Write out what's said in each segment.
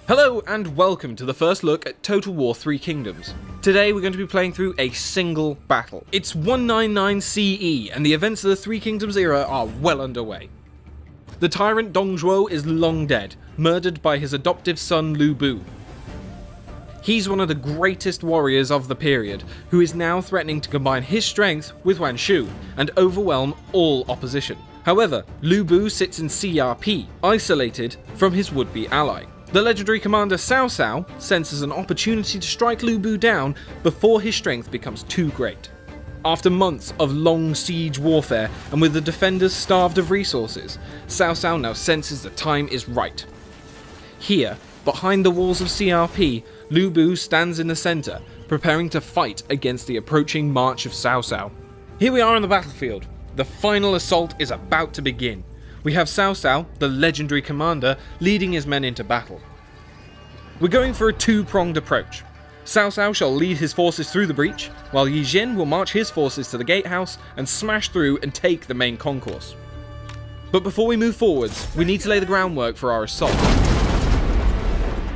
Hello and welcome to the first look at Total War 3 Kingdoms. Today we're going to be playing through a single battle. It's 199 CE and the events of the Three Kingdoms era are well underway. The tyrant Dong Zhuo is long dead, murdered by his adoptive son Lu Bu. He's one of the greatest warriors of the period, who is now threatening to combine his strength with Yuan Shu and overwhelm all opposition. However, Lu Bu sits in CRP, isolated from his would-be ally. The legendary commander Cao Cao senses an opportunity to strike Lu Bu down before his strength becomes too great. After months of long siege warfare and with the defenders starved of resources, Cao Cao now senses the time is right. Here, behind the walls of CRP, Lu Bu stands in the center, preparing to fight against the approaching march of Cao Cao. Here we are on the battlefield. The final assault is about to begin. We have Cao Cao, the legendary commander, leading his men into battle. We're going for a two-pronged approach. Cao Cao shall lead his forces through the breach, while Yi Jin will march his forces to the gatehouse and smash through and take the main concourse. But before we move forwards, we need to lay the groundwork for our assault.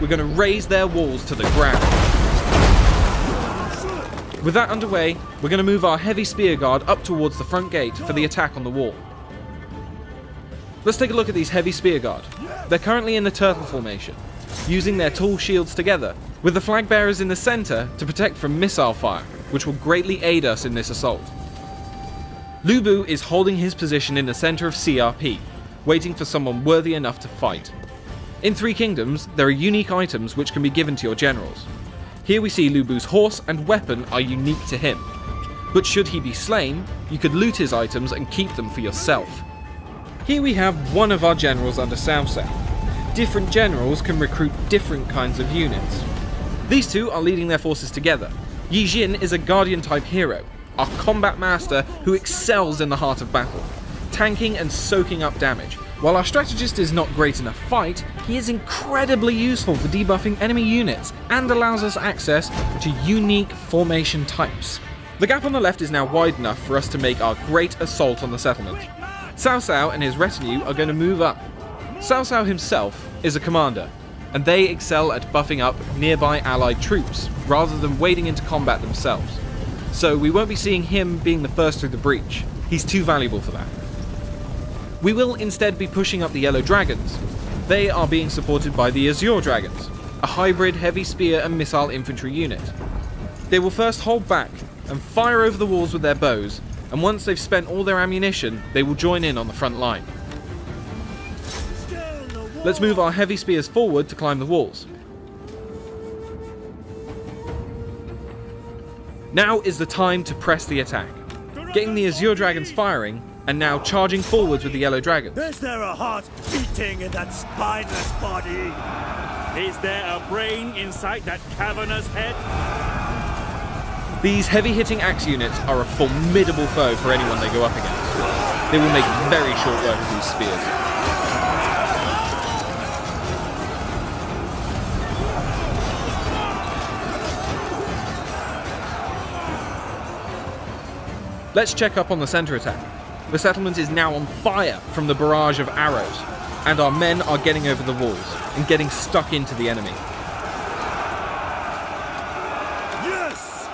We're going to raise their walls to the ground. With that underway, we're going to move our heavy spear guard up towards the front gate for the attack on the wall. Let's take a look at these heavy spear guard. They're currently in the turtle formation, using their tall shields together, with the flag bearers in the center to protect from missile fire, which will greatly aid us in this assault. Lu Bu is holding his position in the center of CRP, waiting for someone worthy enough to fight. In Three Kingdoms, there are unique items which can be given to your generals. Here we see Lu Bu's horse and weapon are unique to him, but should he be slain, you could loot his items and keep them for yourself. Here we have one of our generals under Cao Cao. Different generals can recruit different kinds of units. These two are leading their forces together. Yi Jin is a Guardian type hero, our combat master who excels in the heart of battle, tanking and soaking up damage. While our strategist is not great in a fight, he is incredibly useful for debuffing enemy units and allows us access to unique formation types. The gap on the left is now wide enough for us to make our great assault on the settlement. Cao Cao and his retinue are going to move up. Cao Cao himself is a commander, and they excel at buffing up nearby allied troops, rather than wading into combat themselves. So we won't be seeing him being the first through the breach. He's too valuable for that. We will instead be pushing up the Yellow Dragons. They are being supported by the Azure Dragons, a hybrid heavy spear and missile infantry unit. They will first hold back and fire over the walls with their bows, and once they've spent all their ammunition, they will join in on the front line. Let's move our heavy spears forward to climb the walls. Now is the time to press the attack. Getting the Azure Dragons firing, and now charging forwards with the Yellow Dragons. Is there a heart beating in that spineless body? Is there a brain inside that cavernous head? These heavy-hitting axe units are a formidable foe for anyone they go up against. They will make very short work of these spears. Let's check up on the center attack. The settlement is now on fire from the barrage of arrows, and our men are getting over the walls and getting stuck into the enemy. Yes!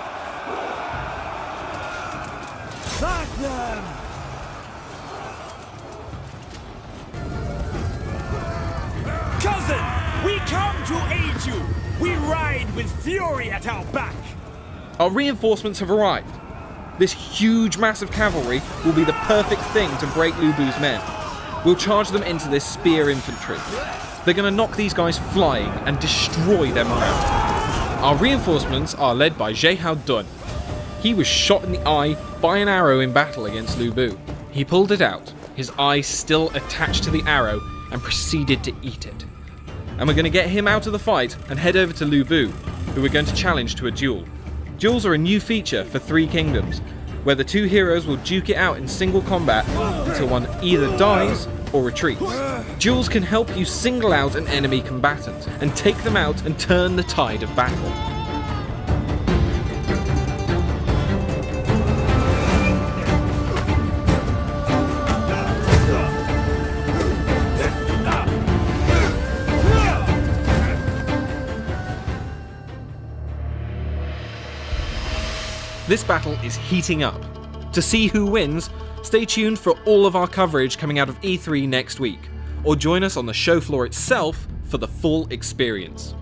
Back them! Cousin, we come to aid you! We ride with fury at our back! Our reinforcements have arrived. This huge mass of cavalry will be the perfect thing to break Lu Bu's men. We'll charge them into this spear infantry. They're going to knock these guys flying and destroy their morale. Our reinforcements are led by Zhehao Dun. He was shot in the eye by an arrow in battle against Lu Bu. He pulled it out, his eye still attached to the arrow, and proceeded to eat it. And we're going to get him out of the fight and head over to Lu Bu, who we're going to challenge to a duel. Duels are a new feature for Three Kingdoms, where the two heroes will duke it out in single combat until one either dies or retreats. Duels can help you single out an enemy combatant and take them out and turn the tide of battle. This battle is heating up. To see who wins, stay tuned for all of our coverage coming out of E3 next week, or join us on the show floor itself for the full experience.